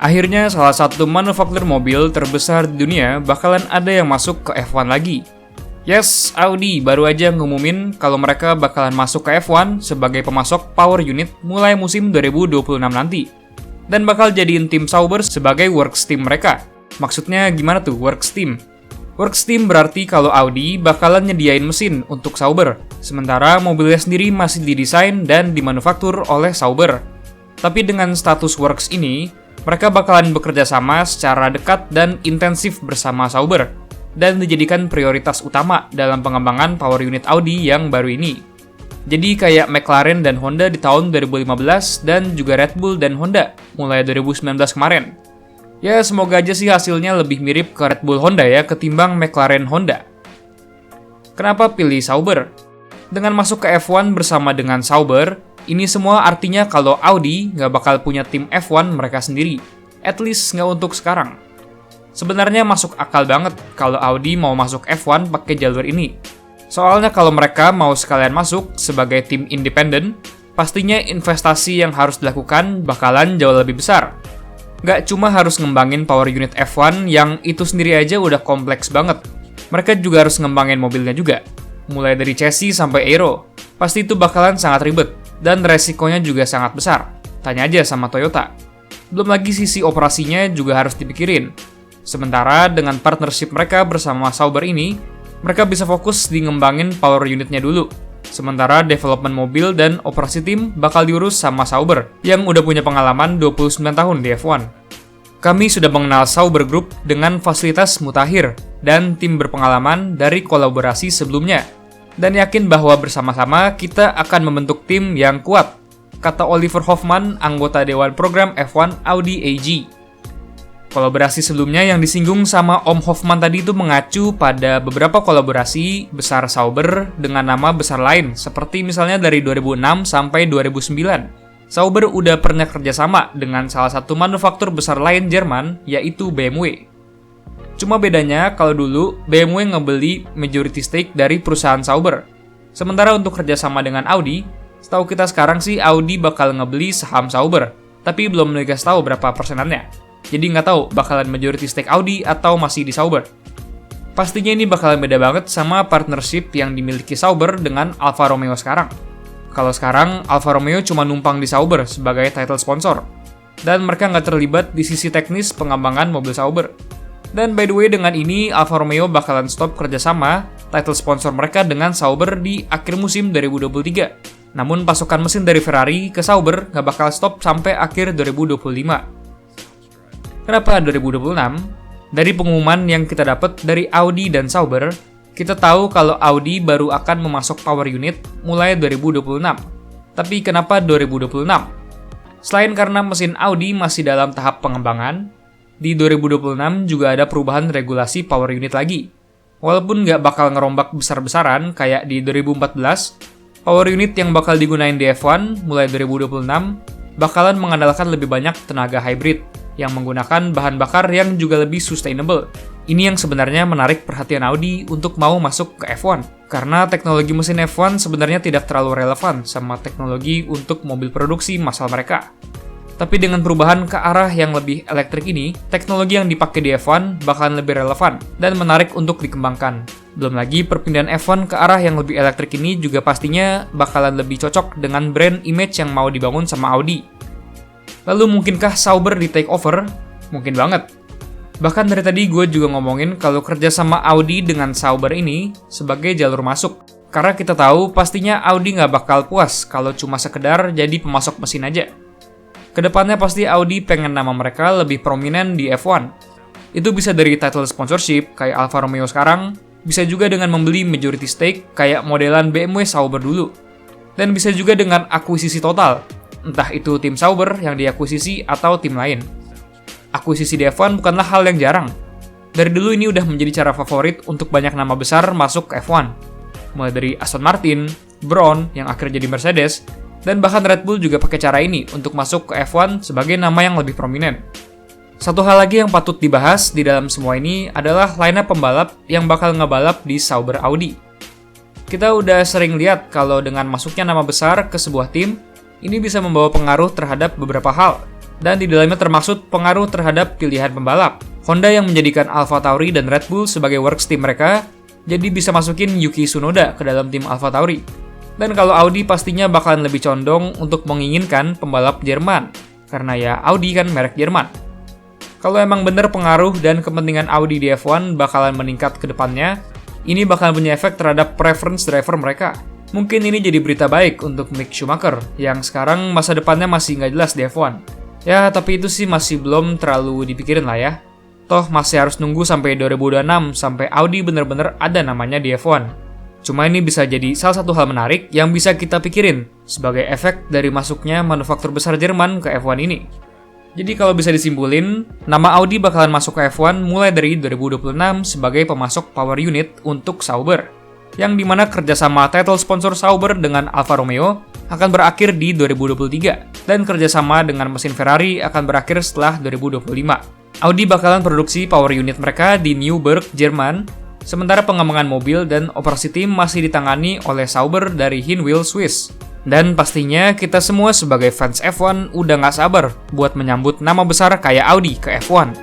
Akhirnya salah satu manufaktur mobil terbesar di dunia bakalan ada yang masuk ke F1 lagi. Yes, Audi baru aja ngumumin kalau mereka bakalan masuk ke F1 sebagai pemasok power unit mulai musim 2026 nanti. Dan bakal jadiin tim Sauber sebagai works team mereka. Maksudnya gimana tuh works team? Works team berarti kalau Audi bakalan nyediain mesin untuk Sauber, sementara mobilnya sendiri masih didesain dan dimanufaktur oleh Sauber. Tapi dengan status works ini, mereka bakalan bekerja sama secara dekat dan intensif bersama Sauber, dan dijadikan prioritas utama dalam pengembangan power unit Audi yang baru ini. Jadi kayak McLaren dan Honda di tahun 2015 dan juga Red Bull dan Honda mulai 2019 kemarin. Ya semoga aja sih hasilnya lebih mirip ke Red Bull Honda ya ketimbang McLaren Honda. Kenapa pilih Sauber? Dengan masuk ke F1 bersama dengan Sauber, ini semua artinya kalau Audi nggak bakal punya tim F1 mereka sendiri. At least nggak untuk sekarang. Sebenarnya masuk akal banget kalau Audi mau masuk F1 pakai jalur ini. Soalnya kalau mereka mau sekalian masuk sebagai tim independen, pastinya investasi yang harus dilakukan bakalan jauh lebih besar. Nggak cuma harus ngembangin power unit F1 yang itu sendiri aja udah kompleks banget. Mereka juga harus ngembangin mobilnya juga. Mulai dari chassis sampai aero. Pasti itu bakalan sangat ribet, dan resikonya juga sangat besar. Tanya aja sama Toyota. Belum lagi sisi operasinya juga harus dipikirin. Sementara dengan partnership mereka bersama Sauber ini, mereka bisa fokus di ngembangin power unitnya dulu. Sementara development mobil dan operasi tim bakal diurus sama Sauber, yang udah punya pengalaman 29 tahun di F1. Kami sudah mengenal Sauber Group dengan fasilitas mutakhir dan tim berpengalaman dari kolaborasi sebelumnya. Dan yakin bahwa bersama-sama kita akan membentuk tim yang kuat, kata Oliver Hoffmann, anggota Dewan Program F1 Audi AG. Kolaborasi sebelumnya yang disinggung sama Om Hoffmann tadi itu mengacu pada beberapa kolaborasi besar Sauber dengan nama besar lain, seperti misalnya dari 2006 sampai 2009. Sauber udah pernah kerjasama dengan salah satu manufaktur besar lain Jerman, yaitu BMW. Cuma bedanya kalau dulu BMW ngebeli majority stake dari perusahaan Sauber. Sementara untuk kerjasama dengan Audi, setahu kita sekarang sih Audi bakal ngebeli saham Sauber, tapi belum dikasih tahu berapa persenannya. Jadi nggak tahu bakalan majority stake Audi atau masih di Sauber. Pastinya ini bakalan beda banget sama partnership yang dimiliki Sauber dengan Alfa Romeo sekarang. Kalau sekarang, Alfa Romeo cuma numpang di Sauber sebagai title sponsor. Dan mereka nggak terlibat di sisi teknis pengembangan mobil Sauber. Dan by the way, dengan ini Alfa Romeo bakalan stop kerjasama title sponsor mereka dengan Sauber di akhir musim 2023. Namun pasokan mesin dari Ferrari ke Sauber nggak bakal stop sampai akhir 2025. Kenapa 2026? Dari pengumuman yang kita dapat dari Audi dan Sauber, kita tahu kalau Audi baru akan memasok power unit mulai 2026. Tapi kenapa 2026? Selain karena mesin Audi masih dalam tahap pengembangan, di 2026 juga ada perubahan regulasi power unit lagi. Walaupun nggak bakal ngerombak besar-besaran kayak di 2014, power unit yang bakal digunain di F1 mulai 2026 bakalan mengandalkan lebih banyak tenaga hybrid yang menggunakan bahan bakar yang juga lebih sustainable. Ini yang sebenarnya menarik perhatian Audi untuk mau masuk ke F1, karena teknologi mesin F1 sebenarnya tidak terlalu relevan sama teknologi untuk mobil produksi massal mereka. Tapi dengan perubahan ke arah yang lebih elektrik ini, teknologi yang dipakai di F1 bakalan lebih relevan dan menarik untuk dikembangkan. Belum lagi perpindahan F1 ke arah yang lebih elektrik ini juga pastinya bakalan lebih cocok dengan brand image yang mau dibangun sama Audi. Lalu mungkinkah Sauber di take over? Mungkin banget. Bahkan dari tadi gue juga ngomongin kalau kerja sama Audi dengan Sauber ini sebagai jalur masuk. Karena kita tahu pastinya Audi nggak bakal puas kalau cuma sekedar jadi pemasok mesin aja. Kedepannya pasti Audi pengen nama mereka lebih prominent di F1. Itu bisa dari title sponsorship kayak Alfa Romeo sekarang, bisa juga dengan membeli majority stake kayak modelan BMW Sauber dulu. Dan bisa juga dengan akuisisi total. Entah itu tim Sauber yang diakuisisi atau tim lain. Akuisisi di F1 bukanlah hal yang jarang. Dari dulu ini udah menjadi cara favorit untuk banyak nama besar masuk ke F1. Mulai dari Aston Martin, Brown yang akhirnya jadi Mercedes, dan bahkan Red Bull juga pakai cara ini untuk masuk ke F1 sebagai nama yang lebih prominent. Satu hal lagi yang patut dibahas di dalam semua ini adalah lineup pembalap yang bakal ngebalap di Sauber Audi. Kita udah sering lihat kalau dengan masuknya nama besar ke sebuah tim, ini bisa membawa pengaruh terhadap beberapa hal. dan di dalamnya termaksud pengaruh terhadap pilihan pembalap. Honda yang menjadikan AlphaTauri dan Red Bull sebagai works team mereka, jadi bisa masukin Yuki Tsunoda ke dalam tim AlphaTauri. Dan kalau Audi pastinya bakalan lebih condong untuk menginginkan pembalap Jerman, karena ya Audi kan merek Jerman. Kalau emang bener pengaruh dan kepentingan Audi di F1 bakalan meningkat ke depannya, ini bakalan punya efek terhadap preference driver mereka. Mungkin ini jadi berita baik untuk Mick Schumacher, yang sekarang masa depannya masih nggak jelas di F1. Ya, tapi itu sih masih belum terlalu dipikirin lah ya. Toh masih harus nunggu sampai 2026 sampai Audi bener-bener ada namanya di F1. Cuma ini bisa jadi salah satu hal menarik yang bisa kita pikirin sebagai efek dari masuknya manufaktur besar Jerman ke F1 ini. Jadi kalau bisa disimpulin, nama Audi bakalan masuk ke F1 mulai dari 2026 sebagai pemasok power unit untuk Sauber. Yang dimana kerjasama title sponsor Sauber dengan Alfa Romeo akan berakhir di 2023, dan kerjasama dengan mesin Ferrari akan berakhir setelah 2025. Audi bakalan produksi power unit mereka di Newburgh, Jerman, sementara pengembangan mobil dan operasi tim masih ditangani oleh Sauber dari Hinwil, Swiss. Dan pastinya kita semua sebagai fans F1 udah nggak sabar buat menyambut nama besar kayak Audi ke F1.